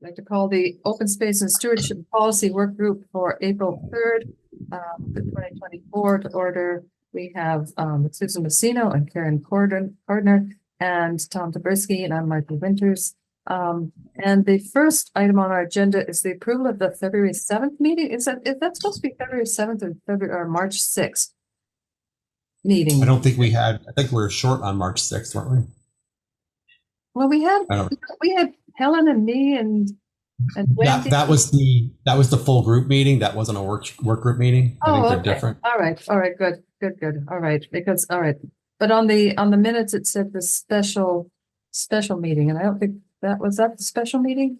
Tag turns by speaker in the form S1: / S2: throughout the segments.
S1: I'd like to call the Open Space and Stewardship Policy Work Group for April 3rd, 2024 to order. We have Susan Messino and Karen Cordner and Tom Taberski, and I'm Michael Winters. And the first item on our agenda is the approval of the February 7th meeting. Is that supposed to be February 7th or March 6th meeting?
S2: I don't think we had, I think we were short on March 6th, weren't we?
S1: Well, we had Helen and me and Wendy.
S2: That was the full group meeting. That wasn't a work group meeting. I think they're different.
S1: All right, good. All right, but on the minutes it said the special meeting, and I don't think that was the special meeting.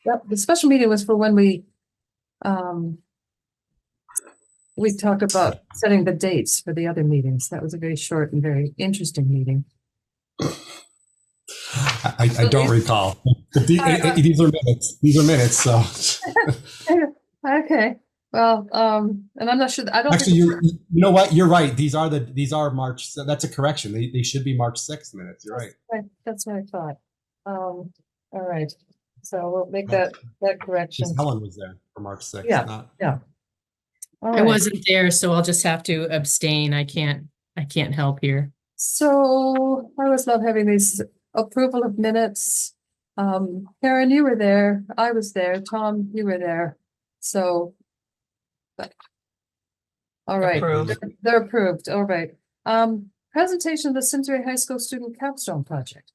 S1: Yep, the special meeting was for when we talked about setting the dates for the other meetings. That was a very short and very interesting meeting.
S2: I don't recall. These are minutes. These are minutes. So
S1: okay. Well, and I'm not sure. I don't
S2: actually. You know what? You're right. These are March. That's a correction. They should be March 6th minutes. You're right.
S1: That's what I thought. All right. So we'll make that correction.
S2: Helen was there for March 6th.
S1: Yeah.
S3: I wasn't there, so I'll just have to abstain. I can't help here.
S1: So I always love having these approval of minutes. Karen, you were there. I was there. Tom, you were there. So, all right.
S3: Approved.
S1: They're approved. All right. Presentation of the Simsbury High School Student Capstone Project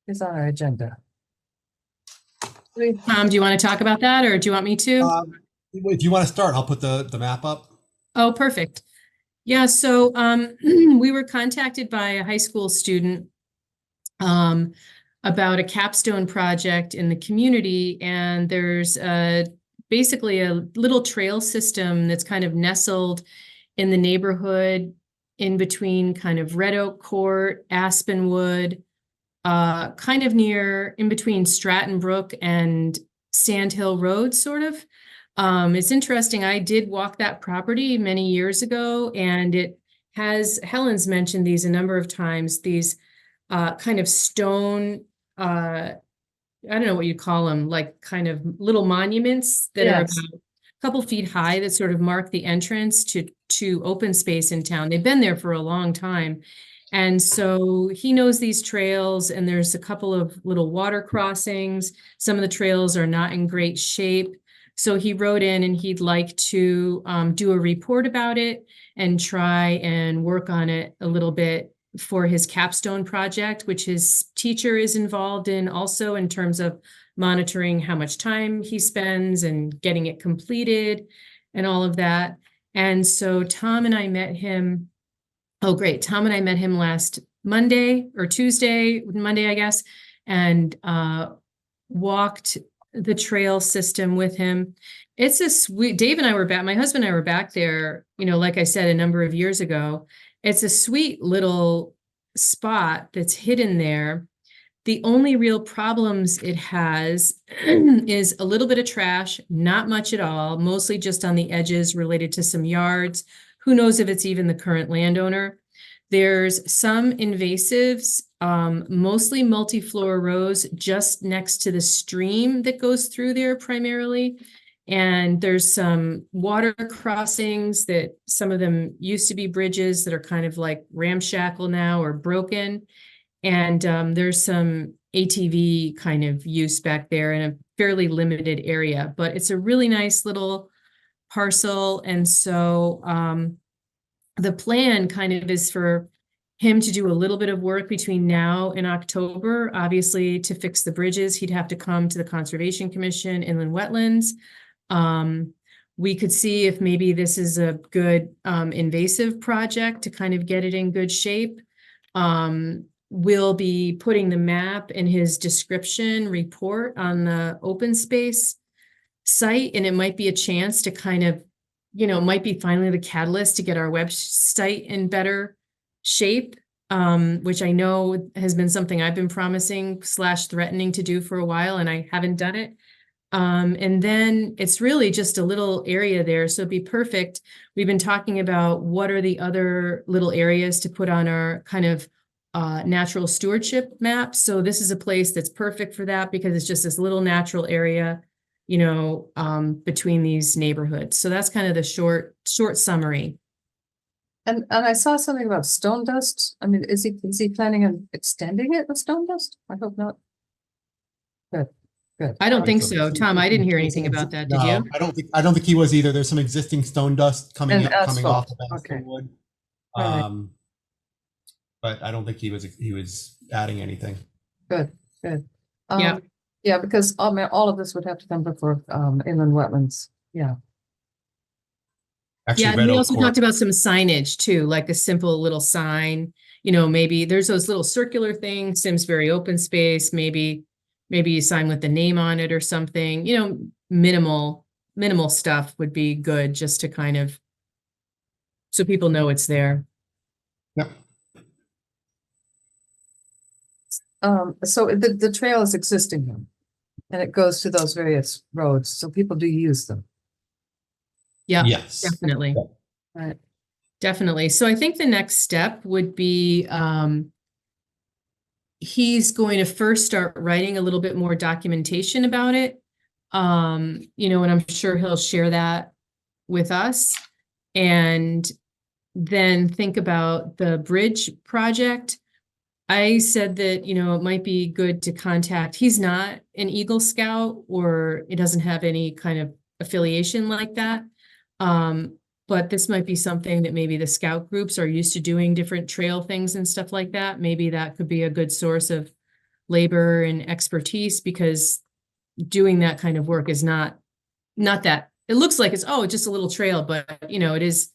S1: is on our agenda.
S3: Tom, do you want to talk about that, or do you want me to?
S2: If you want to start, I'll put the map up.
S3: Oh, perfect. Yeah, so we were contacted by a high school student about a capstone project in the community, and there's basically a little trail system that's kind of nestled in the neighborhood in between kind of Red Oak Court, Aspenwood, kind of near in between Stratton Brook and Sand Hill Road, sort of. It's interesting. I did walk that property many years ago, and it has, Helen's mentioned these a number of times, these kind of stone, I don't know what you call them, like kind of little monuments that are about a couple feet high that sort of mark the entrance to open space in town. They've been there for a long time. And so he knows these trails, and there's a couple of little water crossings. Some of the trails are not in great shape. So he wrote in and he'd like to do a report about it and try and work on it a little bit for his capstone project, which his teacher is involved in also in terms of monitoring how much time he spends and getting it completed and all of that. And so Tom and I met him. Oh, great. Tom and I met him last Monday or Monday, I guess, and walked the trail system with him. It's a sweet, Dave and I were back, my husband and I were back there, like I said, a number of years ago. It's a sweet little spot that's hidden there. The only real problems it has is a little bit of trash, not much at all, mostly just on the edges related to some yards. Who knows if it's even the current landowner. There's some invasives, mostly multiflora rose just next to the stream that goes through there primarily. And there's some water crossings that some of them used to be bridges that are kind of like ramshackle now or broken. And there's some ATV kind of use back there in a fairly limited area, but it's a really nice little parcel. And so the plan kind of is for him to do a little bit of work between now and October. Obviously, to fix the bridges, he'd have to come to the Conservation Commission, Inland Wetlands. We could see if maybe this is a good invasive project to kind of get it in good shape. We'll be putting the map in his description report on the open space site, and it might be a chance to kind of it might be finally the catalyst to get our website in better shape, which I know has been something I've been promising / threatening to do for a while, and I haven't done it. And then it's really just a little area there, so it'd be perfect. We've been talking about what are the other little areas to put on our kind of natural stewardship map. So this is a place that's perfect for that because it's just this little natural area, between these neighborhoods. So that's kind of the short summary.
S1: And I saw something about stone dust. I mean, is he planning on extending it with stone dust? I hope not. Good, good.
S3: I don't think
S2: So
S3: so.
S2: there's some-
S3: Tom, I didn't hear
S2: there's
S3: anything
S2: some
S3: about that.
S2: no,
S3: Did you?
S2: I don't think he was either. There's some existing stone dust coming
S1: And
S2: coming off
S1: asphalt.
S2: of
S1: Okay.
S2: Aspenwood.
S1: All right.
S2: But I don't think he was adding anything.
S1: Good, good.
S3: Yeah.
S1: Yeah, because all of this would have to come before inland wetlands. Yeah.
S2: Actually,
S3: Yeah, and
S2: Red
S3: we
S2: Oak
S3: also
S2: Court.
S3: talked about some signage too, like a simple little sign. Maybe there's those little circular things, Simsbury open space, maybe you sign with the name on it or something. Minimal stuff would be good just to kind of so people know it's there.
S2: Yep.
S1: So the trail is existing now, and it goes to those various roads, so people do use them.
S3: Yeah,
S2: Yes.
S3: definitely.
S2: Yep.
S1: Right.
S3: Definitely. So I think the next step would be he's going to first start writing a little bit more documentation about it. And I'm sure he'll share that with us. And then think about the bridge project. I said that, it might be good to contact, he's not an Eagle Scout or it doesn't have any kind of affiliation like that. But this might be something that maybe the scout groups are used to doing different trail things and stuff like that. Maybe that could be a good source of labor and expertise because doing that kind of work is not that it looks like it's, just a little trail, but it is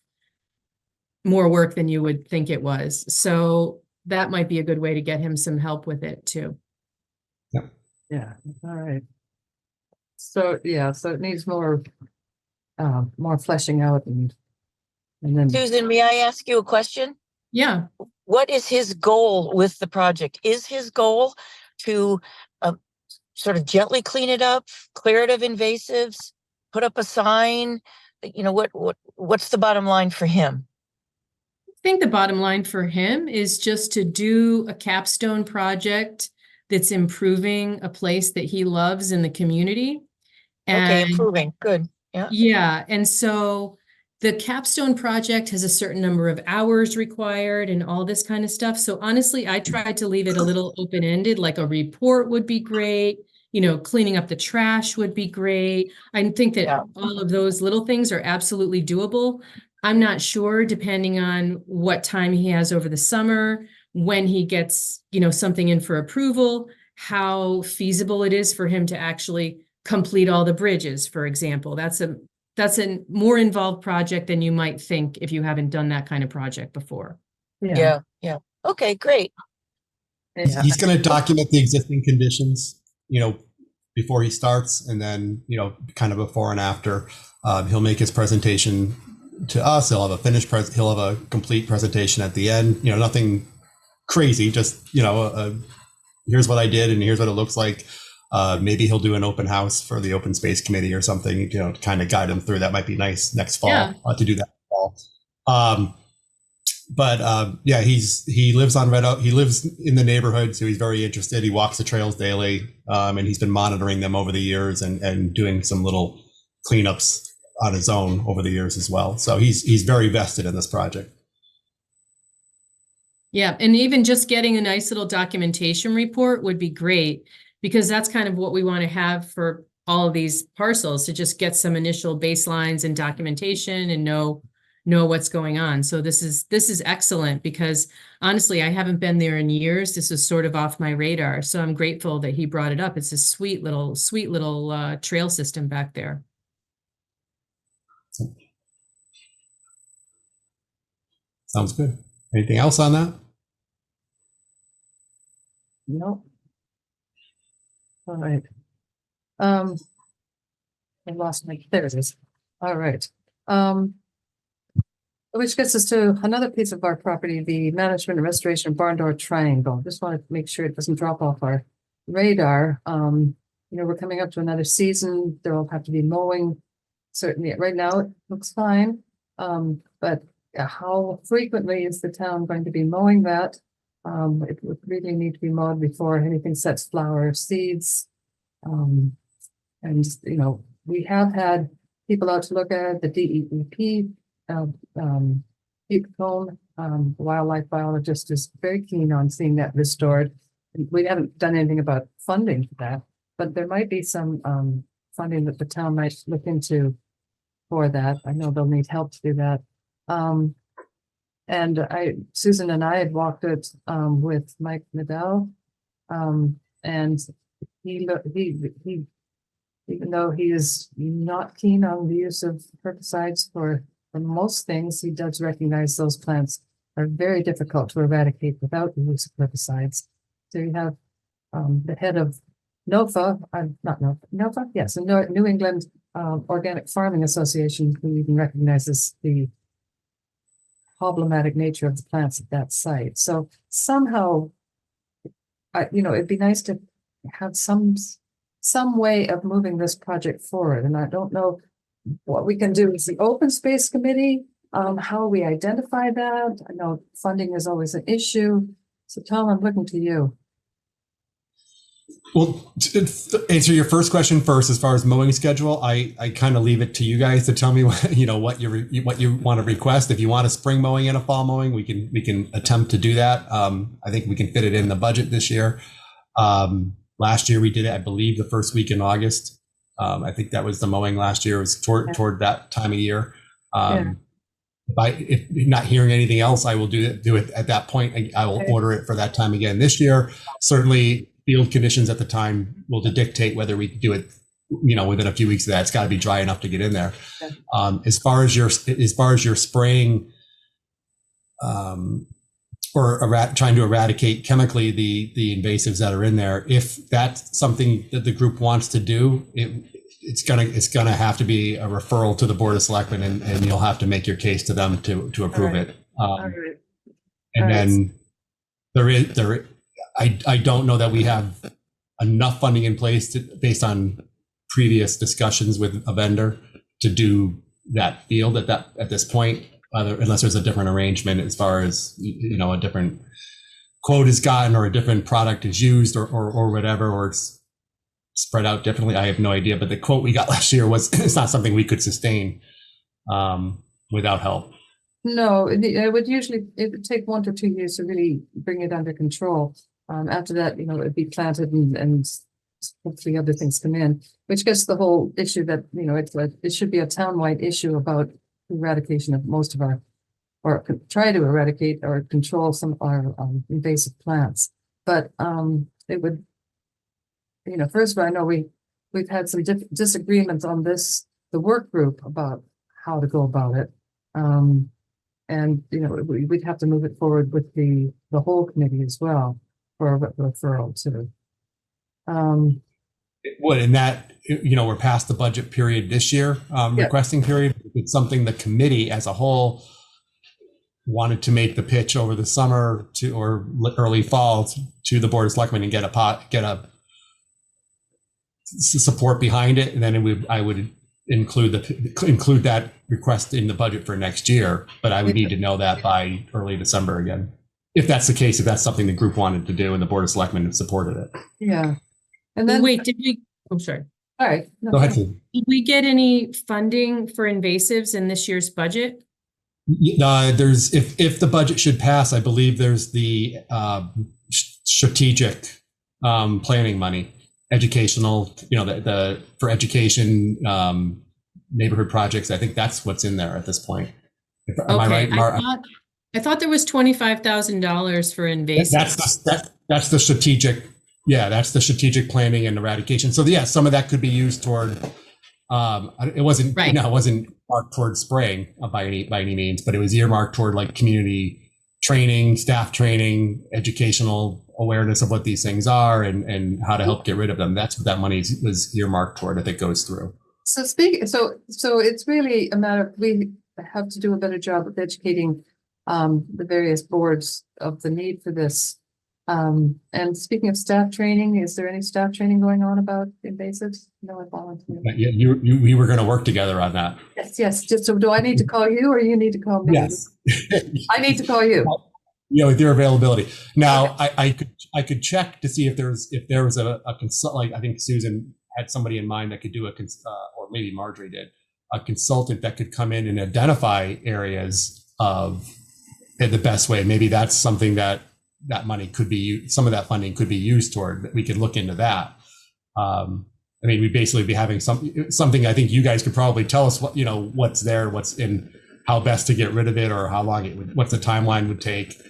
S3: more work than you would think it was. So that might be a good way to get him some help with it too.
S2: Yep.
S1: Yeah, all right. So it needs more fleshing out and then
S4: Susan, may I ask you a question?
S3: Yeah.
S4: What is his goal with the project? Is his goal to sort of gently clean it up, clear it of invasives, put up a sign? What's the bottom line for him?
S3: I think the bottom line for him is just to do a capstone project that's improving a place that he loves in the community.
S4: Okay,
S3: And
S4: improving. Good. Yeah.
S3: yeah. And so the capstone project has a certain number of hours required and all this kind of stuff. So honestly, I tried to leave it a little open-ended, like a report would be great. Cleaning up the trash would be great. I think that all of those little things are absolutely doable. I'm not sure, depending on what time he has over the summer, when he gets, something in for approval, how feasible it is for him to actually complete all the bridges, for example. That's a more involved project than you might think if you haven't done that kind of project before.
S4: Yeah. Okay, great.
S1: Yeah.
S2: He's going to document the existing conditions, before he starts, and then, kind of before and after. He'll make his presentation to us. He'll have he'll have a complete presentation at the end. Nothing crazy, just, here's what I did and here's what it looks like. Maybe he'll do an open house for the open space committee or something, to kind of guide him through. That might be nice next fall to do that fall. He lives on Red Oak. He lives in the neighborhood, so he's very interested. He walks the trails daily, and he's been monitoring them over the years and doing some little cleanups on his own over the years as well. So he's very vested in this project.
S3: Yeah, and even just getting a nice little documentation report would be great, because that's kind of what we want to have for all of these parcels, to just get some initial baselines and documentation and know what's going on. So this is excellent, because honestly, I haven't been there in years. This is sort of off my radar. So I'm grateful that he brought it up. It's a sweet little trail system back there.
S2: Sounds good. Anything else on that?
S1: Nope. All right. I lost there it is. All right. Which gets us to another piece of our property, the management and restoration barn door triangle. Just want to make sure it doesn't drop off our radar. We're coming up to another season. There will have to be mowing. Certainly, right now it looks fine. But how frequently is the town going to be mowing that? It would really need to be mowed before anything sets flower or seeds. And, you know, we have had people out to look at it, the DEEP, Pete Cone, wildlife biologist, is very keen on seeing that restored. We haven't done anything about funding for that, but there might be some funding that the town might look into for that. I know they'll need help to do that. And Susan and I had walked it with Mike Nadell, and he, even though he is not keen on the use of herbicides for most things, he does recognize those plants are very difficult to eradicate without the use of herbicides. So you have the head of NOFA, not NOFA, NOFA, yes, the New England Organic Farming Association, who even recognizes the problematic nature of the plants at that site. So somehow, you know, it'd be nice to have some way of moving this project forward. And I don't know what we can do as the Open Space Committee, how we identify that. I know funding is always an issue. So Tom, I'm looking to you.
S2: Well, to answer your first question first, as far as mowing schedule, I kind of leave it to you guys to tell me what you want to request. If you want a spring mowing and a fall mowing, we can attempt to do that. I think we can fit it in the budget this year. Last year we did it, I believe, the first week in August. I think that was the mowing last year. It was toward that time of year. If not hearing anything else, I will do it at that point. I will order it for that time again this year. Certainly, field conditions at the time will dictate whether we do it, you know, within a few weeks of that. It's got to be dry enough to get in there. As far as your spraying or trying to eradicate chemically the invasives that are in there, if that's something that the group wants to do, it's gonna have to be a referral to the Board of Selectmen, and you'll have to make your case to them to approve it. And then I don't know that we have enough funding in place based on previous discussions with a vendor to do that field at this point, unless there's a different arrangement as far as, you know, a different quote is gotten or a different product is used or whatever, or it's spread out differently. I have no idea, but the quote we got last year it's not something we could sustain without help.
S1: No, it would take 1 to 2 years to really bring it under control. After that, you know, it'd be planted and hopefully other things come in, which gets the whole issue that, you know, it should be a townwide issue about eradication of most of our, or try to eradicate or control some of our invasive plants. But it would, you know, first of all, I know we've had some disagreements on this, the work group, about how to go about it. And, you know, we'd have to move it forward with the whole committee as well for a referral to.
S2: It would, and that, you know, we're past the budget period this year, requesting period. It's something the committee as a whole wanted to make the pitch over the summer or early fall to the Board of Selectmen and get a support behind it, and then I would include that request in the budget for next year. But I would need to know that by early December again, if that's the case. If that's something the group wanted to do and the Board of Selectmen supported it.
S1: Yeah. And then
S3: wait, did we? I'm sorry.
S1: All right. No,
S2: go ahead.
S3: Did we get any funding for invasives in this year's budget?
S2: There's if the budget should pass, I believe there's the strategic planning money, educational, you know, the for education, neighborhood projects. I think that's what's in there at this point. Am I right, Mark?
S3: I thought there was $25,000 for invasives.
S2: That's the strategic. Yeah, that's the strategic planning and eradication. So yeah, some of that could be used toward. It wasn't right. It wasn't marked toward spraying by any means, but it was earmarked toward like community training, staff training, educational awareness of what these things are and how to help get rid of them. That's what that money was earmarked toward if it goes through.
S1: So so it's really a matter of, we have to do a better job of educating the various boards of the need for this. And speaking of staff training, is there any staff training going on about invasives? No, I volunteer.
S2: Yeah, we were going to work together on that.
S1: Yes. Just so, do I need to call you or you need to call me?
S2: Yes.
S1: I need to call you.
S2: with your availability. Now, I could check to see if there was a consult. Like I think Susan had somebody in mind that could do or maybe Marjorie did, a consultant that could come in and identify areas of the best way. Maybe that's something that money could be, some of that funding could be used toward. We could look into that. I mean, we'd basically be having something. I think you guys could probably tell us what, what's there, what's in, how best to get rid of it, or how long it would, what the timeline would take,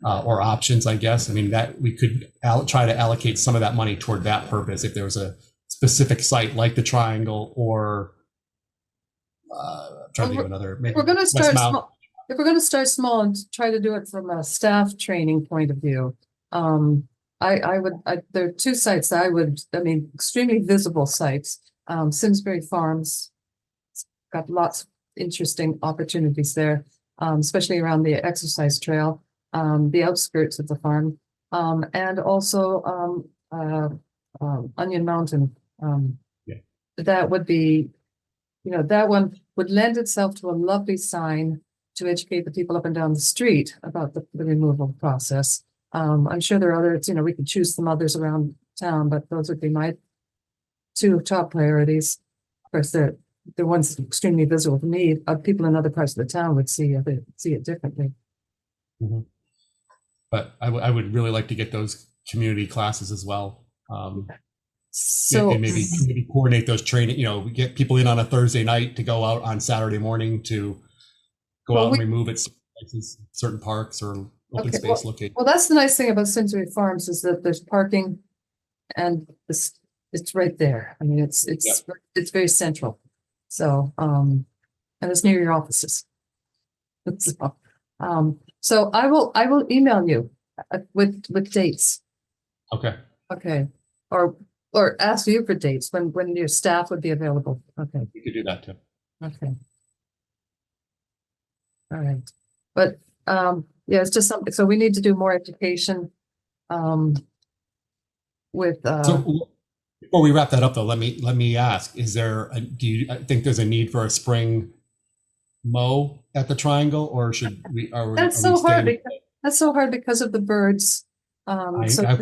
S2: or options, I guess. I mean, that we could try to allocate some of that money toward that purpose if there was a specific site like the Triangle, or trying to think of another. Maybe
S1: We're going to
S2: West
S1: start
S2: Mountain.
S1: small. If we're going to start small and try to do it from a staff training point of view, there are two sites that extremely visible sites. Simsbury Farms, it's got lots of interesting opportunities there, especially around the exercise trail, the outskirts of the farm, and also Onion Mountain. That would be, that one would lend itself to a lovely sign to educate the people up and down the street about the removal process. I'm sure there are others, we could choose some others around town, but those would be my two top priorities. Of course, the ones extremely visible to me, people in other parts of the town would see it differently.
S2: Mm-hmm. But I would really like to get those community classes as well.
S1: So
S2: and maybe coordinate those training, we get people in on a Thursday night to go out on Saturday morning to go out and remove at certain parks or open space locations.
S1: Well, that's the nice thing about Simsbury Farms is that there's parking and it's right there. I mean, it's very central. So, and it's near your offices. So I will email you with dates.
S2: Okay.
S1: Okay. Or ask you for dates when your staff would be available. Okay.
S2: You could do that too.
S1: Okay. All right. But it's just something. So we need to do more education. With
S2: So before we wrap that up, though, let me ask: do you think there's a need for a spring mow at the Triangle, or should we?
S1: That's so hard because of the birds. So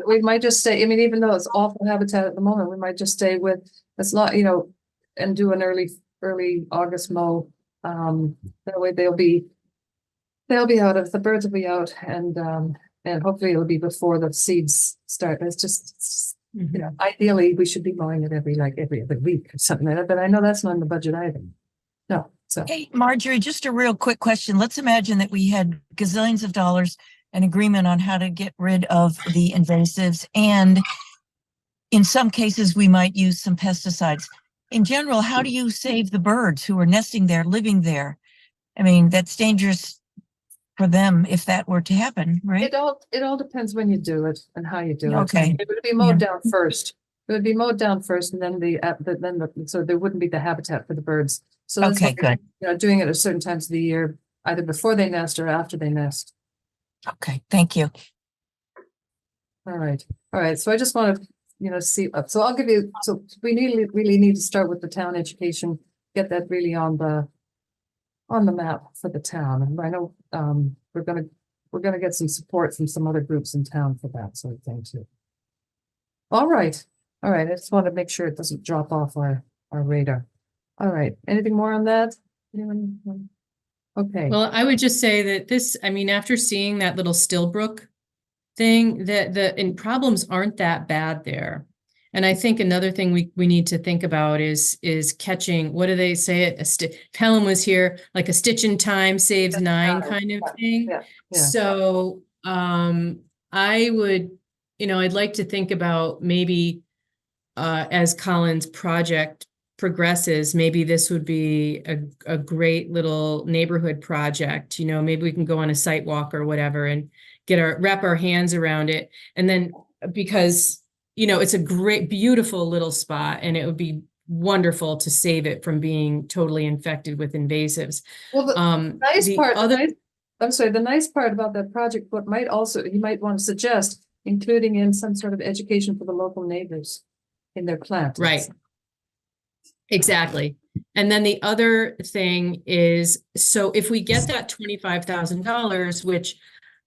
S1: we might just stay. I mean, even though it's awful habitat at the moment, we might just stay with. It's not, and do an early August mow. That way they'll be out. If the birds will be out, and hopefully it'll be before the seeds start. It's just ideally we should be mowing it every other week or something like that. But I know that's not in the budget either. No. So
S4: hey, Marjorie, just a real quick question. Let's imagine that we had gazillions of dollars, an agreement on how to get rid of the invasives, and in some cases we might use some pesticides. In general, how do you save the birds who are nesting there, living there? I mean, that's dangerous for them if that were to happen, right?
S1: It all depends when you do it and how you do it.
S4: Okay.
S1: It would be mowed down first. It would be mowed down first, and then so there wouldn't be the habitat for the birds. So that's
S4: good.
S1: Doing it at certain times of the year, either before they nest or after they nest.
S4: Okay, thank you.
S1: All right. So I just want to, see. So I'll give you. So we really need to start with the town education. Get that really on the map for the town. And I know we're gonna get some support from some other groups in town for that sort of thing too. All right. I just want to make sure it doesn't drop off our radar. All right. Anything more on that? Anyone? Okay.
S3: Well, I would just say that after seeing that little Stillbrook thing, that the problems aren't that bad there. And I think another thing we need to think about is catching, what do they say it? Helen was here, like a stitch in time saves 9 kind of thing.
S1: Yeah.
S3: So I would, I'd like to think about maybe as Colin's project progresses, maybe this would be a great little neighborhood project. Maybe we can go on a site walk or whatever and wrap our hands around it. And then because, it's a great, beautiful little spot, and it would be wonderful to save it from being totally infected with invasives.
S1: Well, the nice part about that project, you might want to suggest including in some sort of education for the local neighbors in their plantings.
S3: Right. Exactly. And then the other thing is, so if we get that $25,000, which,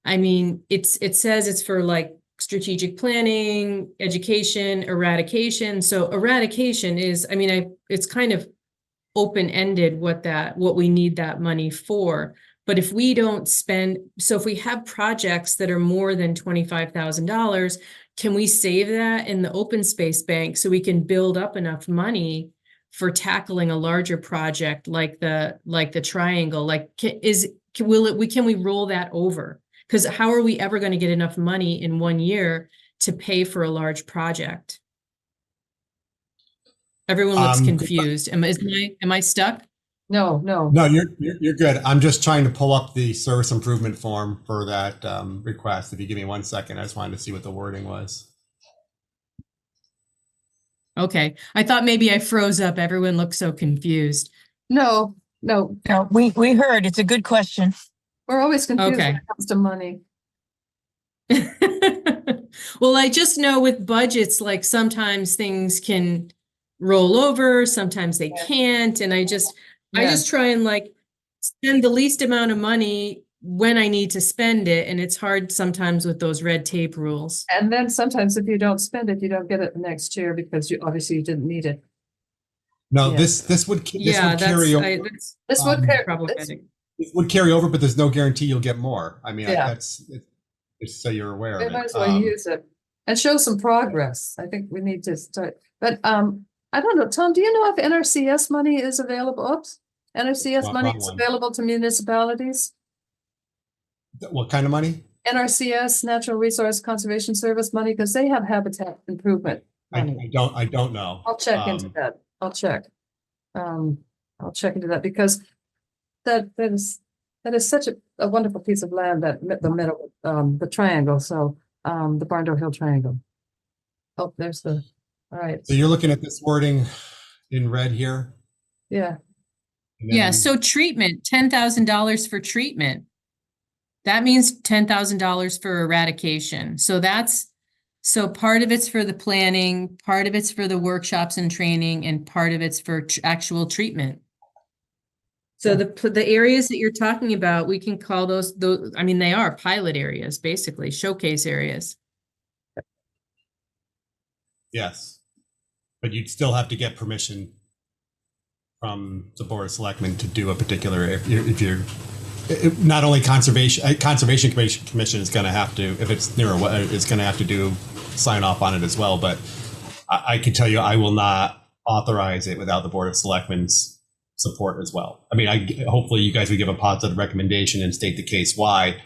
S3: I mean, it says it's for like strategic planning, education, eradication. So eradication is, I mean, it's kind of open-ended what we need that money for. But if we don't spend, so if we have projects that are more than $25,000, can we save that in the open space bank so we can build up enough money for tackling a larger project like the triangle? Like, can we roll that over? Because how are we ever going to get enough money in 1 year to pay for a large project? Everyone looks confused. Am I stuck?
S1: No.
S2: No, you're good. I'm just trying to pull up the service improvement form for that request. If you give me 1 second, I just wanted to see what the wording was.
S3: Okay. I thought maybe I froze up. Everyone looked so confused.
S1: No.
S4: No, we heard. It's a good question.
S1: We're always confused when
S3: Okay.
S1: it comes to money.
S3: Well, I just know with budgets, like sometimes things can roll over, sometimes they
S1: Yeah.
S3: can't. And I
S1: Yeah.
S3: just try and like spend the least amount of money when I need to spend it. And it's hard sometimes with those red tape rules.
S1: And then sometimes if you don't spend it, you don't get it the next year because you didn't need it.
S2: No,
S1: Yeah.
S2: this would
S3: Yeah,
S2: carry over.
S3: that's
S1: This would carry,
S3: problematic.
S2: It would carry over, but there's no guarantee you'll get more. I mean,
S1: Yeah.
S2: that's just so you're aware
S1: we
S2: of
S1: might
S2: it.
S1: as well use it and show some progress. I think we need to start, but I don't know, Tom, do you know if NRCS money is available? Oops, NRCS
S2: Wrong-
S1: money
S2: wrong
S1: is
S2: one.
S1: available to municipalities?
S2: What kind of money?
S1: NRCS, Natural Resource Conservation Service money, because they have habitat improvement money.
S2: I don't know.
S1: I'll check into that. I'll check into that because that is such a wonderful piece of land, that the middle, the triangle. So the Barndoor Hill Triangle. Oh, there's all right.
S2: So you're looking at this wording in red here.
S1: Yeah.
S2: And
S3: Yeah,
S2: then-
S3: so treatment, $10,000 for treatment. That means $10,000 for eradication. So part of it's for the planning, part of it's for the workshops and training, and part of it's for actual treatment. So the areas that you're talking about, we can call those, I mean, they are pilot areas, basically, showcase areas.
S2: Yes, but you'd still have to get permission from the Board of Selectmen to do a particular, if you're not only conservation commission is going to have to, if it's near it's going to have to sign off on it as well. But I can tell you, I will not authorize it without the Board of Selectmen's support as well. I mean, hopefully you guys would give a positive recommendation and state the case why,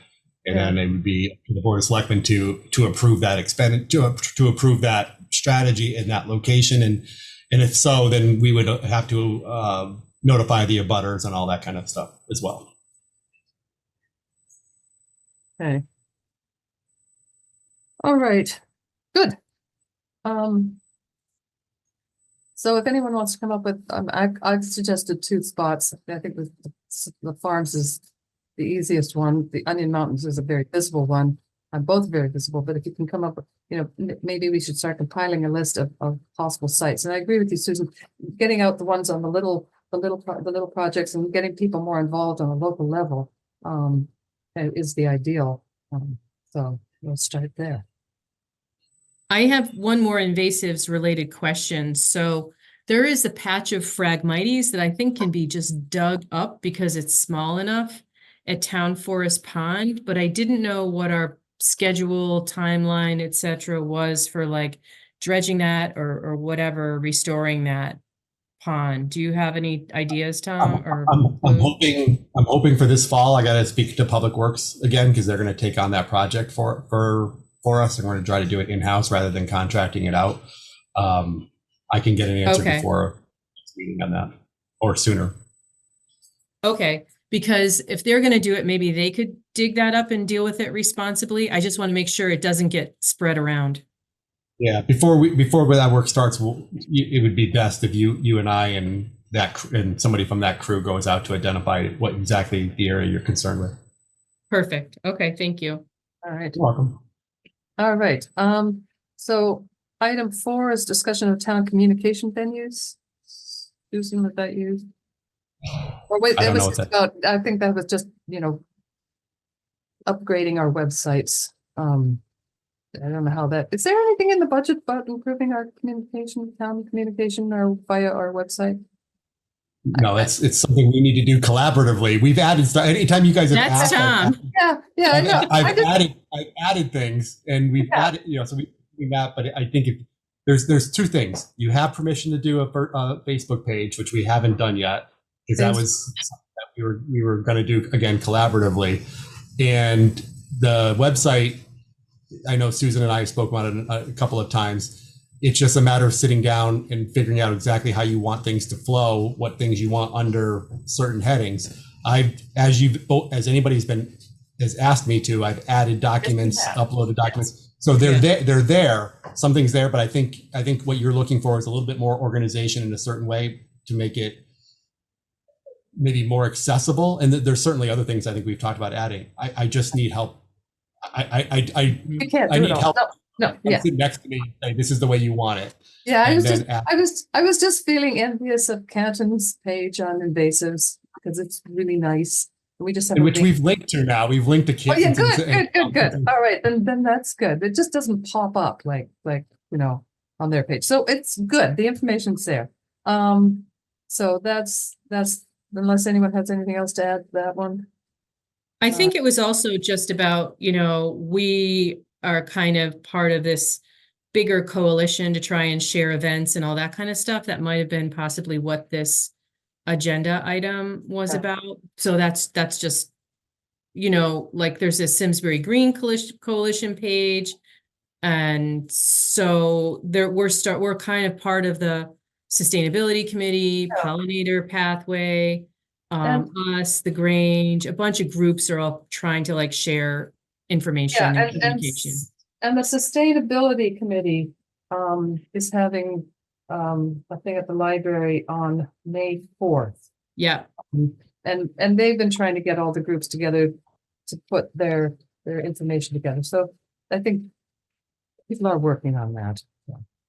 S2: and then it would be the Board of Selectmen to approve that to approve that strategy in that location, and if so, then we would have to notify the abutters and all that kind of stuff as well.
S1: Okay. All right. Good. So if anyone wants to come up with, I've suggested 2 spots. I think the farms is the easiest one. The Onion Mountains is a very visible one. Both very visible, but if you can come up with, maybe we should start compiling a list of possible sites. And I agree with you, Susan, getting out the ones on the little projects and getting people more involved on a local level is the ideal. So we'll start there.
S3: I have one more invasives related question. So there is a patch of Phragmites that I think can be just dug up because it's small enough at Town Forest Pond, but I didn't know what our schedule, timeline, etc. was for like dredging that or whatever, restoring that pond. Do you have any ideas, Tom?
S2: I'm hoping for this fall. I got to speak to Public Works again because they're going to take on that project for us, and we're going to try to do it in-house rather than contracting it out. I can get an answer before next meeting on that, or sooner. Okay.
S3: Because if they're going to do it, maybe they could dig that up and deal with it responsibly. I just want to make sure it doesn't get spread around.
S2: Yeah, before that work starts, it would be best if you and I and somebody from that crew goes out to identify what exactly the area you're concerned with.
S3: Perfect. Okay, thank you.
S1: All right.
S2: You're welcome.
S1: All right. So item 4 is discussion of town communication venues. Susan, was that used? Or wait,
S2: I
S1: it
S2: don't
S1: was
S2: know what
S1: just
S2: that-
S1: about, I think that was just, upgrading our websites. I don't know how that, is there anything in the budget about improving our communication, town communication or via our website?
S2: No, it's something we need to do collaboratively. We've added stuff. Anytime you guys have
S3: That's
S2: asked,
S3: Tom.
S1: Yeah, I know.
S2: I've added things, and we've
S1: Yeah.
S2: added, so we map. But I think if there's two things. You have permission to do a Facebook page, which we haven't done yet, because that was something that we were going to do again collaboratively, and the website. I know Susan and I spoke about it a couple of times. It's just a matter of sitting down and figuring out exactly how you want things to flow, what things you want under certain headings. As anybody's has asked me to, I've added documents, uploaded documents. So they're there. Something's there, but I think what you're looking for is a little bit more organization in a certain way to make it maybe more accessible. And there's certainly other things I think we've talked about adding. I just need help.
S1: We can't
S2: I
S1: do
S2: need
S1: it all.
S2: help.
S1: No, yeah.
S2: Sit next to me and say, this is the way you want it.
S1: Yeah,
S2: And then
S1: I was just feeling envious of Canton's page on invasives because it's really nice. We just have
S2: which we've linked to now. We've linked to
S1: Oh yeah,
S2: Canton.
S1: good. All right, then that's good. It just doesn't pop up like on their page. So it's good. The information's there. So that's unless anyone has anything else to add to that one.
S3: I think it was also just about, we are kind of part of this bigger coalition to try and share events and all that kind of stuff. That might have been possibly what this agenda item was about. So that's just, like there's this Simsbury Green Coalition page. And so we're kind of part of the sustainability committee, pollinator pathway, us, the Grange, a bunch of groups are all trying to share information and communication.
S1: And the sustainability committee is having a thing at the library on May 4th.
S3: Yeah.
S1: And they've been trying to get all the groups together to put their information together. So I think people are working on that.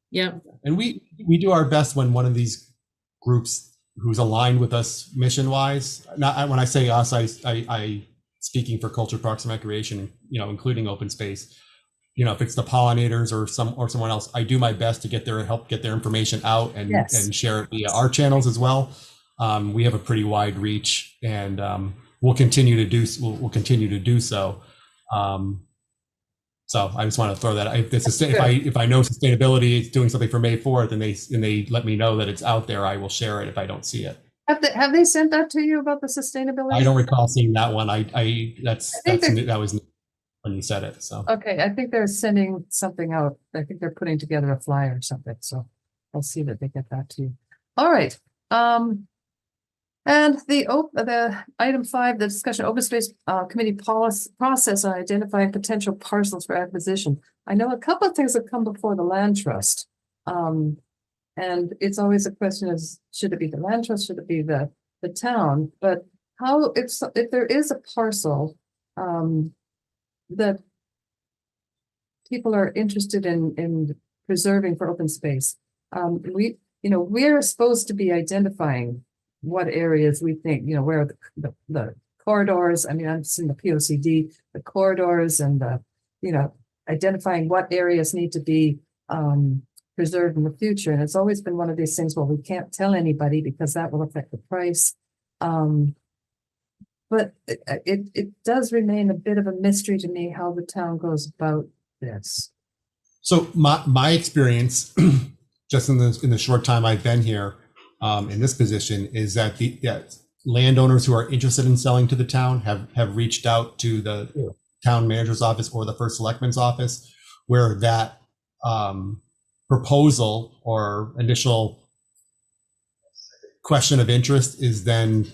S3: Yeah.
S2: And we do our best when one of these groups who's aligned with us mission wise. Not when I say us, I speaking for Culture, Parks and Recreation, including open space. If it's the pollinators or someone else, I do my best to help get their information out and share it via our channels as well. We have a pretty wide reach, and we'll continue to do so. So I just want to throw that. If I know sustainability is doing something for May 4th, and they let me know that it's out there, I will share it if I don't see it.
S1: Have they sent that to you about the sustainability?
S2: I don't recall seeing that one. That was when you said it. So
S1: okay, I think they're sending something out. I think they're putting together a flyer or something. So I'll see that they get that to you. All right. And the item 5, the discussion open space committee process on identifying potential parcels for acquisition. I know a couple of things have come before the land trust. And it's always a question of, should it be the land trust, should it be the town? But if there is a parcel that people are interested in preserving for open space, we're supposed to be identifying what areas we think, where the corridors, I've seen the POCD, the corridors and identifying what areas need to be preserved in the future. And it's always been one of these things, well, we can't tell anybody because that will affect the price. But it does remain a bit of a mystery to me how the town goes about this.
S2: So my experience, just in the short time I've been here, in this position, is that the landowners who are interested in selling to the town have reached out to the town manager's office or the first selectman's office, where that proposal or initial question of interest is then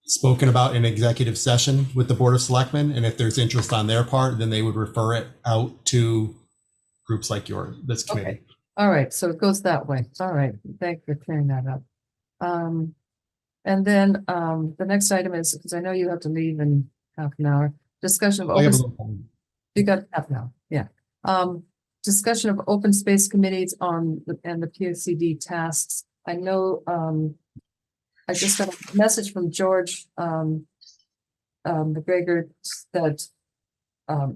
S2: spoken about in executive session with the Board of Selectmen. And if there's interest on their part, then they would refer it out to groups like this committee.
S1: Okay. All right. So it goes that way. All right. Thanks for clearing that up. And then the next item is, because I know you have to leave in half an hour, discussion of you got half an hour. Yeah. Discussion of open space committees and the POCD tasks. I know I just got a message from George McGregor that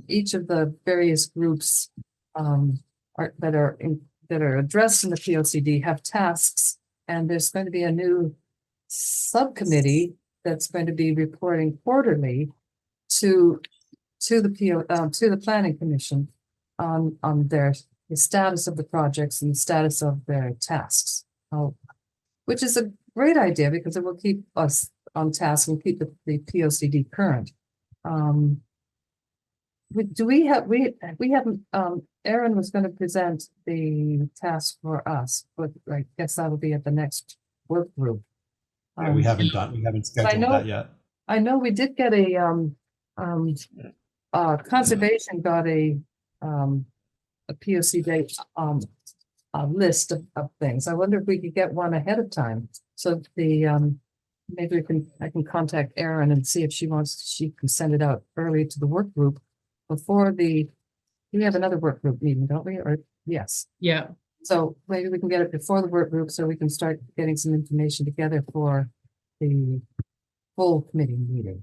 S1: each of the various groups that are addressed in the POCD have tasks, and there's going to be a new subcommittee that's going to be reporting quarterly to the Planning Commission on the status of the projects and the status of their tasks. Which is a great idea because it will keep us on task and keep the POCD current. We haven't, Aaron was going to present the task for us, but I guess that'll be at the next work group.
S2: We haven't scheduled that yet.
S1: I know we did get conservation got a POCD a list of things. I wonder if we could get one ahead of time. So maybe I can contact Erin and see if she can send it out early to the work group before we have another work group meeting, don't we? Or yes.
S3: Yeah.
S1: So maybe we can get it before the work group so we can start getting some information together for the full committee meeting.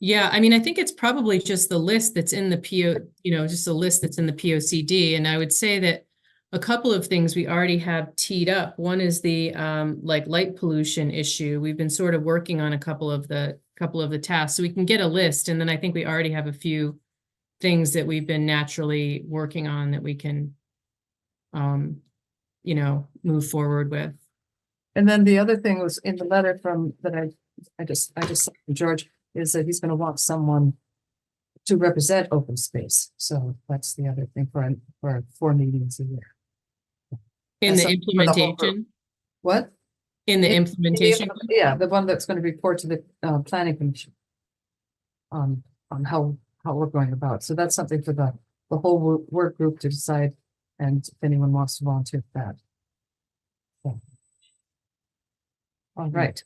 S3: Yeah, I mean, I think it's probably just the list that's in the just a list that's in the POCD. And I would say that a couple of things we already have teed up. One is the like light pollution issue. We've been sort of working on a couple of the tasks, so we can get a list. And then I think we already have a few things that we've been naturally working on that we can, move forward with.
S1: And then the other thing was in the letter I just saw from George is that he's going to want someone to represent open space. So that's the other thing for 4 meetings a year.
S3: In the implementation?
S1: What?
S3: In the implementation?
S1: Yeah, the one that's going to report to the Planning Commission on how we're going about. So that's something for the whole work group to decide, and if anyone wants to volunteer for that. So. All right.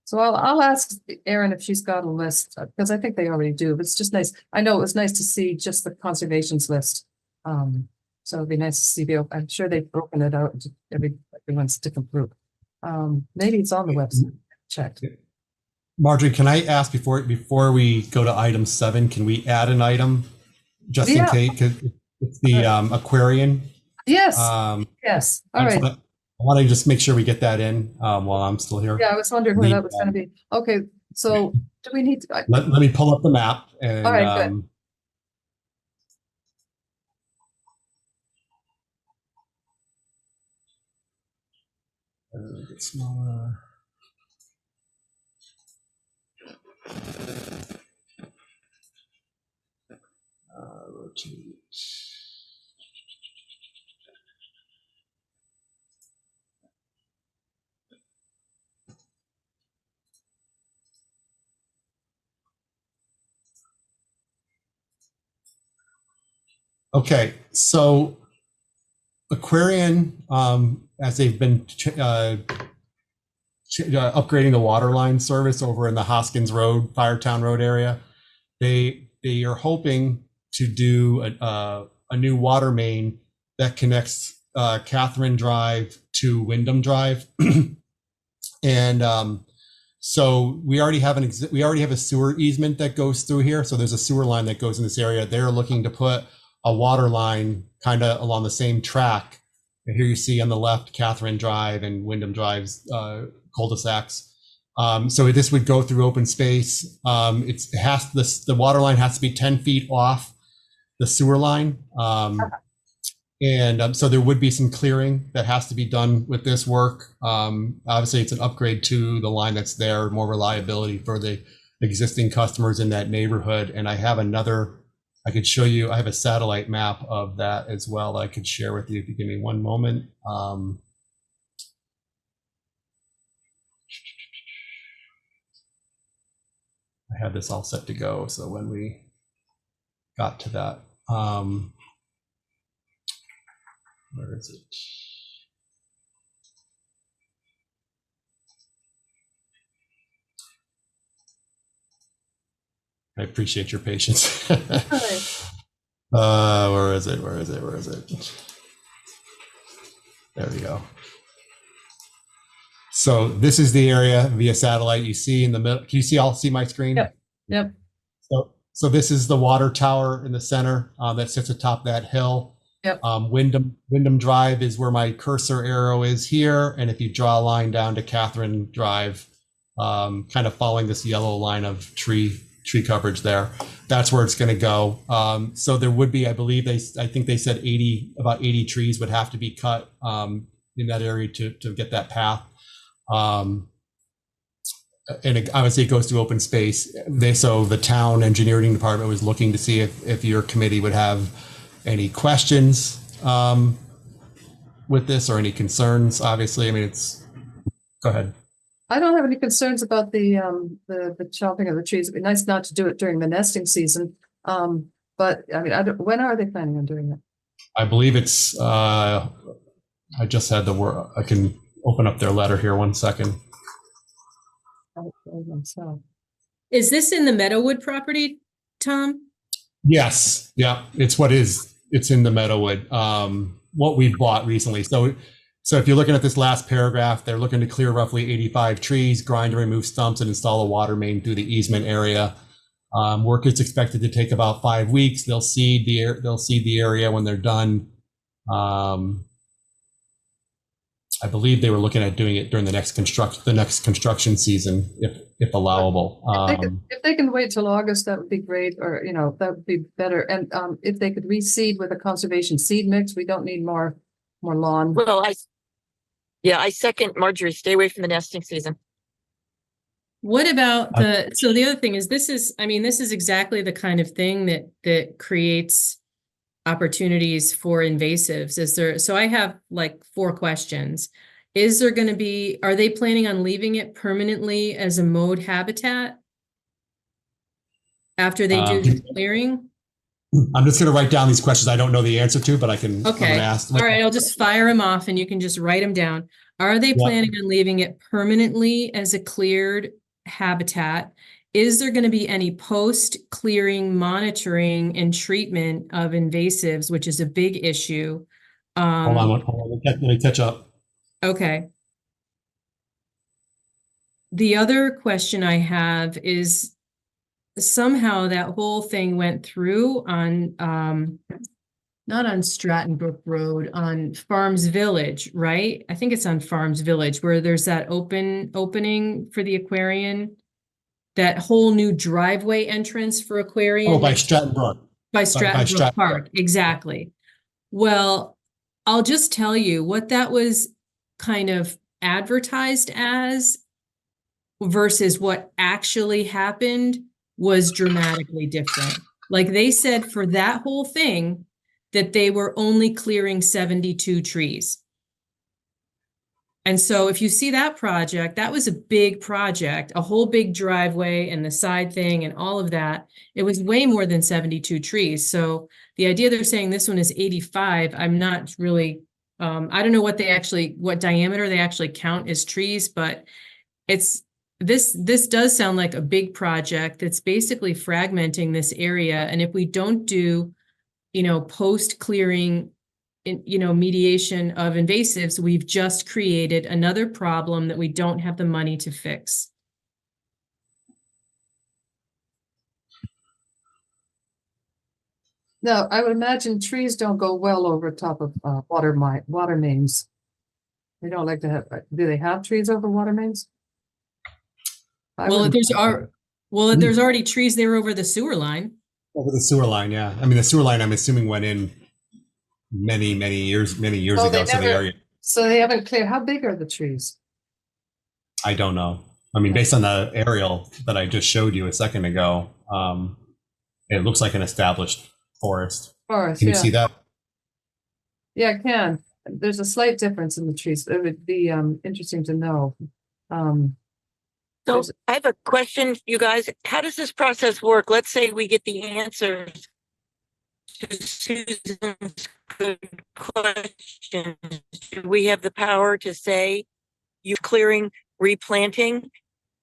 S1: So I'll ask Erin if she's got a list, because I think they already do, but it's just nice. I know it was nice to see just the conservations list. So it'd be nice to see I'm sure they've broken it out into everyone's different group. Maybe it's on the website. Check.
S2: Marjorie, can I ask before we go to item 7, can we add an item just in case? Because it's the Aquarian.
S1: Yes. Yes. All right.
S2: I want to just make sure we get that in while I'm still here.
S1: Yeah, I was wondering where that was going to be. Okay, so do we need to?
S2: Let me pull up the map. And,
S1: all right, good.
S2: Get smaller. Rotate. Okay, so Aquarian, as they've been upgrading the water line service over in the Hoskins Road, Firetown Road area, they are hoping to do a new water main that connects Catherine Drive to Wyndham Drive, and so we already have a sewer easement that goes through here. So there's a sewer line that goes in this area. They're looking to put a water line kind of along the same track. And here you see on the left, Catherine Drive and Wyndham Drive's cul-de-sacs. So this would go through open space. The water line has to be 10 feet off the sewer line. So there would be some clearing that has to be done with this work. Obviously it's an upgrade to the line that's there, more reliability for the existing customers in that neighborhood. And I have I could show you, I have a satellite map of that as well that I could share with you if you give me one moment. I have this all set to go. So when we got to that, where is it? I appreciate your patience. Where is it? There we go. So this is the area via satellite you see in the middle. Can you see my screen?
S1: Yep. Yep.
S2: So this is the water tower in the center that sits atop that hill.
S1: Yep.
S2: Wyndham Drive is where my cursor arrow is here. And if you draw a line down to Catherine Drive, kind of following this yellow line of tree coverage there, that's where it's going to go. So there would be, I think they said about 80 trees would have to be cut in that area to get that path. And obviously it goes to open space. So the town engineering department was looking to see if your committee would have any questions with this or any concerns. Obviously, I mean, go ahead.
S1: I don't have any concerns about the chopping of the trees. It'd be nice not to do it during the nesting season. But I mean, when are they planning on doing it?
S2: I believe it's, I just had the word, I can open up their letter here 1 second.
S3: Is this in the Meadowwood property, Tom?
S2: Yes. Yeah. It's in the Meadowwood, what we bought recently. So if you're looking at this last paragraph, they're looking to clear roughly 85 trees, grind and remove stumps, and install a water main through the easement area. Work is expected to take about 5 weeks. They'll seed the area when they're done. I believe they were looking at doing it during the next construction season, if allowable.
S1: If they can wait till August, that would be great, or that would be better. And if they could reseed with a conservation seed mix, we don't need more lawn.
S4: Well, I second Marjorie. Stay away from the nesting season.
S3: What about so the other thing is this is exactly the kind of thing that creates opportunities for invasives. So I have like 4 questions. Are they planning on leaving it permanently as a mowed habitat after they do the clearing?
S2: I'm just going to write down these questions I don't know the answer to, but I can.
S3: Okay.
S2: Ask
S3: all right. I'll just fire them off and you can just write them down. Are they planning on leaving it permanently as a cleared habitat? Is there going to be any post-clearing monitoring and treatment of invasives, which is a big issue?
S2: Hold on. Let me catch up.
S3: Okay. The other question I have is somehow that whole thing went through on, not on Stratton Brook Road, on Farms Village, right? I think it's on Farms Village where there's that opening for the aquarium. That whole new driveway entrance for aquarium.
S2: Oh, by Stratton Brook.
S3: By Stratton Brook Park, exactly. Well, I'll just tell you what that was kind of advertised as versus what actually happened was dramatically different. Like they said for that whole thing that they were only clearing 72 trees. And so if you see that project, that was a big project, a whole big driveway and the side thing and all of that. It was way more than 72 trees. So the idea they're saying this one is 85, I'm not really, I don't know what diameter they actually count as trees, but this does sound like a big project that's basically fragmenting this area. And if we don't do, post-clearing mediation of invasives, we've just created another problem that we don't have the money to fix.
S1: No, I would imagine trees don't go well over top of water mains. They don't like to have. Do they have trees over water mains?
S3: Well, if there's already trees there over the sewer line. Over
S2: the sewer line, yeah. I mean, the sewer line, I'm assuming, went in many years ago.
S1: So they haven't cleared. How big are the trees?
S2: I don't know. I mean, based on the aerial that I just showed you a second ago, it looks like an established forest. Can you see that?
S1: Yeah, I can. There's a slight difference in the trees. It would be interesting to know.
S4: So I have a question, you guys. How does this process work? Let's say we get the answers to Susan's good questions. Do we have the power to say you're clearing, replanting,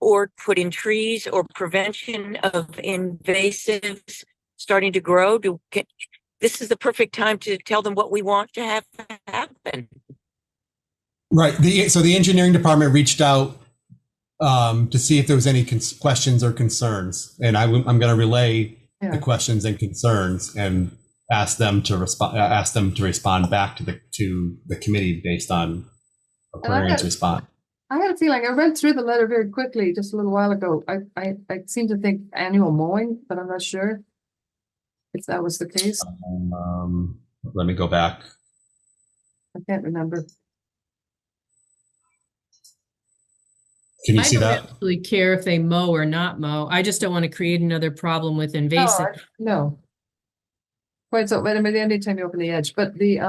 S4: or put in trees, or prevention of invasives starting to grow? This is the perfect time to tell them what we want to have happen.
S2: Right. So the engineering department reached out to see if there was any questions or concerns, and I'm going to relay
S1: Yeah.
S2: the questions and concerns and ask them to respond. Ask them to respond back to the committee based on Aquarian's response.
S1: I had a feeling, I read through the letter very quickly just a little while ago. I seem to think annual mowing, but I'm not sure if that was the case.
S2: Let me go back.
S1: I can't remember.
S2: Can you
S3: I
S2: see
S3: don't
S2: that?
S3: actually care if they mow or not mow. I just don't want to create another problem with invasive.
S1: No. Quite so, but I mean, anytime you open the edge, but the,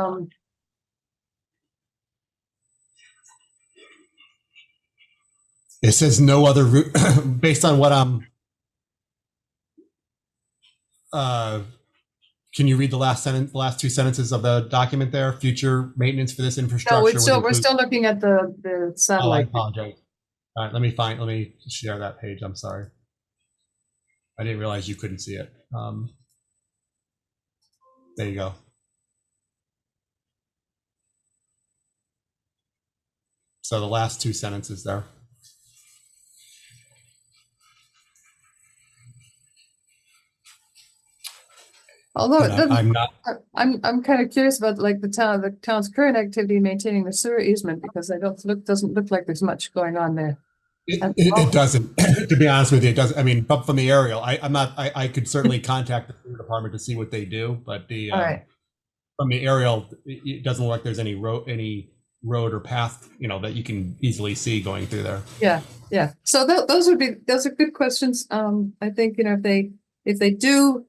S2: It says no other route based on what can you read the last sentence, the last two sentences of the document there? Future maintenance for this infrastructure.
S1: no, we're still looking at the
S2: Oh, I
S1: satellite.
S2: apologize. All right, let me share that page. I'm sorry. I didn't realize you couldn't see it. There you go. So the last two sentences there.
S1: Although it
S2: And
S1: doesn't,
S2: I'm not.
S1: I'm kind of curious about like the town's current activity in maintaining the sewer easement, because doesn't look like there's much going on there.
S2: It doesn't. To be honest with you, it doesn't. I mean, from the aerial, I could certainly contact the sewer department to see what they do, but
S1: All right.
S2: from the aerial, it doesn't look like there's any road or path, that you can easily see going through there.
S1: Yeah. So those are good questions. I think, if they do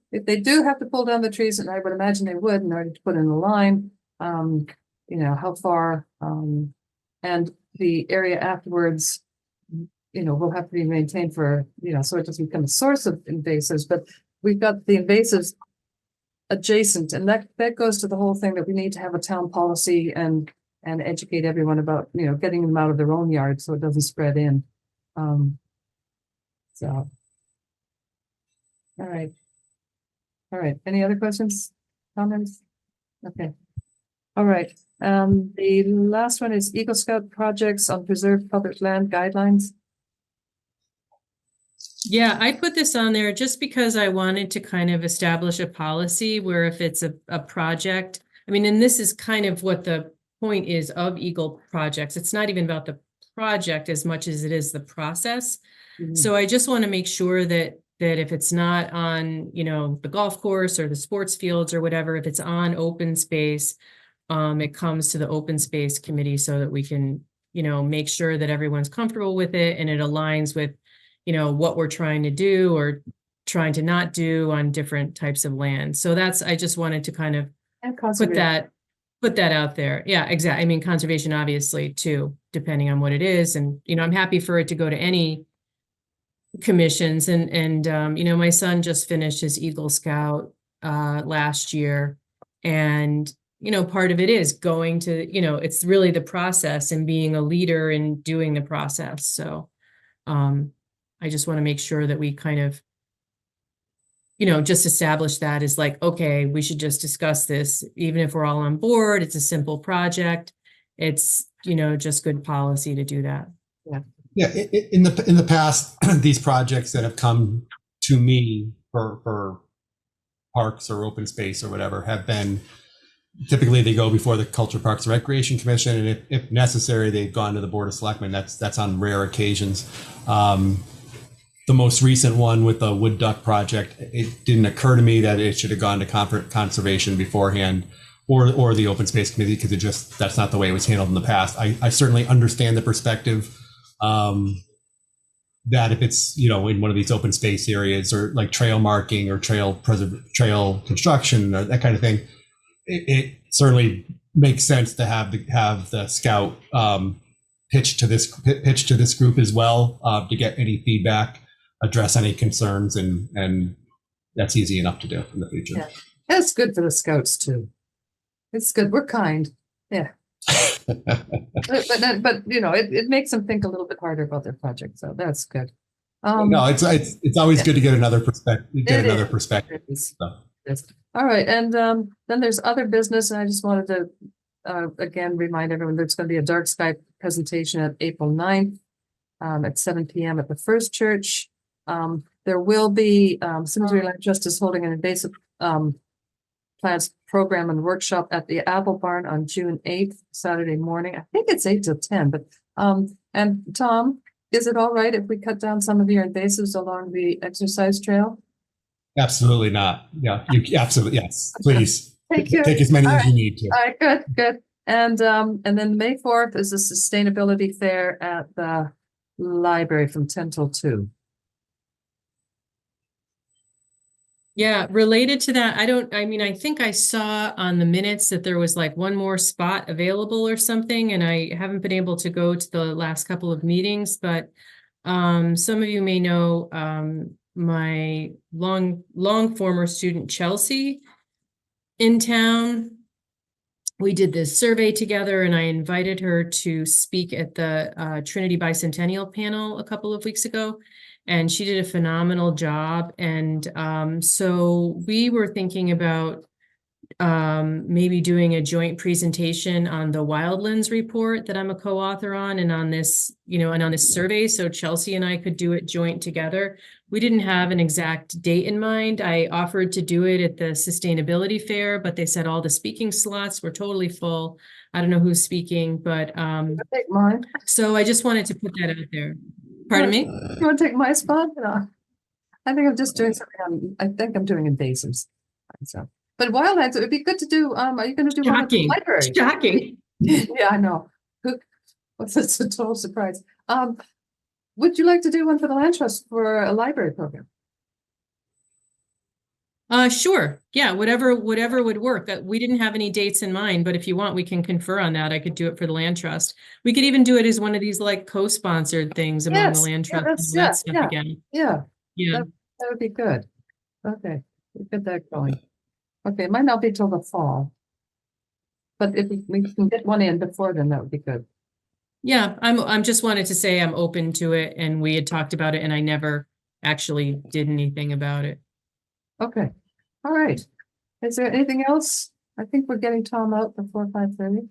S1: have to pull down the trees, and I would imagine they would in order to put in the line, how far, and the area afterwards, will have to be maintained for, so it doesn't become a source of invasives, but we've got the invasives adjacent, and that goes to the whole thing that we need to have a town policy and educate everyone about, getting them out of their own yard so it doesn't spread in. So. All right. Any other questions, comments? Okay. All right. The last one is Eagle Scout projects on preserved public land guidelines.
S3: Yeah, I put this on there just because I wanted to kind of establish a policy where if it's a project, I mean, and this is kind of what the point is of Eagle projects. It's not even about the project as much as it is the process.
S1: Mhm.
S3: So I just want to make sure that if it's not on, the golf course or the sports fields or whatever, if it's on open space, it comes to the open space committee so that we can, make sure that everyone's comfortable with it and it aligns with, what we're trying to do or trying to not do on different types of land. So I just wanted to kind of
S1: And
S3: put
S1: conservation.
S3: that out there. Yeah, exactly. I mean, conservation, obviously, too, depending on what it is. And, I'm happy for it to go to any commissions. And my son just finished his Eagle Scout last year. And, part of it is going to, it's really the process and being a leader in doing the process. So I just want to make sure that we kind of, just establish that as like, okay, we should just discuss this, even if we're all on board. It's a simple project. It's, just good policy to do that.
S2: Yeah, in the past, these projects that have come to me for parks or open space or whatever have been, typically they go before the Culture Parks and Recreation Commission, and if necessary, they've gone to the Board of Selectmen. That's on rare occasions. The most recent one with the wood duck project, it didn't occur to me that it should have gone to conservation beforehand or the open space committee, because that's not the way it was handled in the past. I certainly understand the perspective that if it's, in one of these open space areas or like trail marking or trail construction or that kind of thing, it certainly makes sense to have the scout pitch to this group as well, to get any feedback, address any concerns, and that's easy enough to do in the future.
S1: Yeah. That's good for the scouts too. It's good. We're kind. Yeah. but it makes them think a little bit harder about their project. So that's good.
S2: No, it's always good to get another perspective.
S1: All right. And then there's other business, and I just wanted to again, remind everyone there's going to be a dark sky presentation at April 9th at 7 p.m. at the First Church. There will be Simsbury Land Trust is holding an invasive plants program and workshop at the Apple Barn on June 8th, Saturday morning. I think it's 8 till 10, but and Tom, is it all right if we cut down some of your invasives along the exercise trail?
S2: Absolutely not. Yeah, you absolutely, yes, please.
S1: Thank you.
S2: Take as many
S1: All
S2: as you need to.
S1: All right, good, good. And then May 4th is a sustainability fair at the library from 10 till 2.
S3: Yeah, related to that, I think I saw on the minutes that there was like one more spot available or something, and I haven't been able to go to the last couple of meetings, but some of you may know my long former student Chelsea in town. We did this survey together, and I invited her to speak at the Trinity Bicentennial panel a couple of weeks ago. And she did a phenomenal job. And so we were thinking about maybe doing a joint presentation on the Wildlands report that I'm a co-author on, and on this, and on this survey. So Chelsea and I could do it joint together. We didn't have an exact date in mind. I offered to do it at the sustainability fair, but they said all the speaking slots were totally full. I don't know who's speaking, but
S1: Take mine.
S3: so I just wanted to put that out there. Pardon me?
S1: You want to take my spot? No. I think I'm just doing something. I think I'm doing invasives. So, but wildlands, it would be good to do. Are you going to do one at the
S3: Shocking.
S1: library?
S3: Shocking.
S1: Yeah, I know. What's a total surprise? Would you like to do one for the Land Trust for a library program?
S3: Sure. Yeah, whatever would work. We didn't have any dates in mind, but if you want, we can confer on that. I could do it for the Land Trust. We could even do it as one of these like co-sponsored things among the Land Trust and all that stuff again.
S1: Yeah,
S3: Yeah.
S1: that would be good. Okay, we'll get that going. Okay, it might not be till the fall. But if we can get one in before then, that would be good.
S3: Yeah, I'm just wanted to say I'm open to it, and we had talked about it, and I never actually did anything about it.
S1: Okay, all right. Is there anything else? I think we're getting Tom out before 5:30,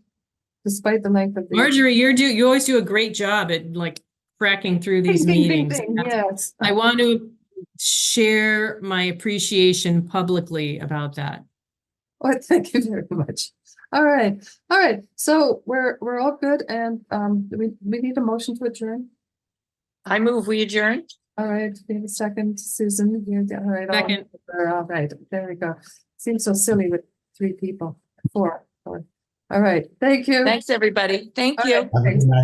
S1: despite the length of the.
S3: Marjorie, you always do a great job at like cracking through these
S1: Ding, ding, ding,
S3: meetings.
S1: ding, yes.
S3: I want to share my appreciation publicly about that.
S1: Well, thank you very much. All right, all right. So we're all good, and we need a motion to adjourn.
S4: I move we adjourn.
S1: All right, we have a second, Susan. All right.
S3: Second.
S1: All right, there we go. Seems so silly with 3 people, 4. All right, thank you.
S4: Thanks, everybody. Thank
S1: All
S4: you.
S1: right,
S2: Have a
S1: thanks.
S2: good night.